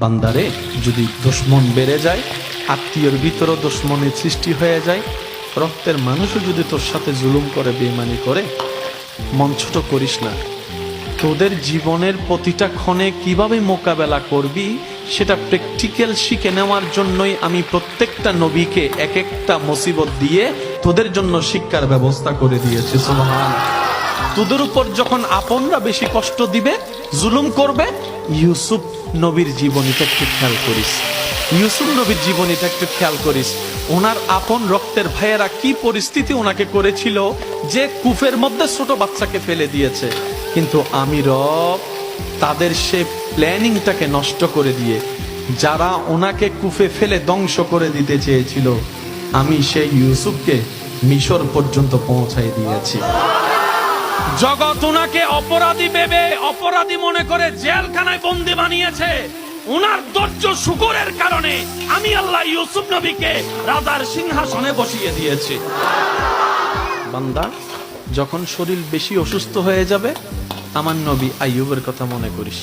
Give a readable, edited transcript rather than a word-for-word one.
বান্দারে যদি দুশ্মন বেড়ে যায়, আত্মীয়র ভিতরও দুশ্মনের সৃষ্টি হয়ে যায়, রক্তের মানুষও যদি তোর সাথে জুলুম করে, বেঈমানি করে, মন ছোট করিস না। তোদের জীবনের প্রতিটা ক্ষণে কিভাবে মোকাবেলা করবি সেটা প্র্যাকটিক্যাল শিখে নেওয়ার জন্যই আমি প্রত্যেকটা নবীকে এক একটা মুসিবত দিয়ে তোদের জন্য শিক্ষার ব্যবস্থা করে দিয়েছি। সুবহান। তোদের উপর যখন আপনরা বেশি কষ্ট দিবে, জুলুম করবে, ইউসুফ নবীর জীবনীটা একটু খেয়াল করিস। ইউসুফ নবীর জীবনীটা একটু খেয়াল করিস। ওনার আপন রক্তের ভাইয়েরা কি পরিস্থিতি ওনাকে করেছিল যে কূপের মধ্যে ছোট বাচ্চাকে ফেলে দিয়েছে, কিন্তু আমি রব তাদের সে প্ল্যানিংটাকে নষ্ট করে দিয়ে, যারা ওনাকে কূপে ফেলে ধ্বংস করে দিতে চেয়েছিল, আমি সেই ইউসুফকে মিশর পর্যন্ত পৌঁছাই দিয়েছি। জগৎ ওনাকে অপরাধী ভেবে, অপরাধী মনে করে জেলখানায় বন্দী বানিয়েছে। ওনার ধৈর্য শুকরের কারণে আমি আল্লাহ ইউসুফ নবীকে রাজার সিংহাসনে বসিয়ে দিয়েছি। বান্দা, যখন শরীর বেশি অসুস্থ হয়ে যাবে, আমার নবী আইয়ুবের কথা মনে করিস।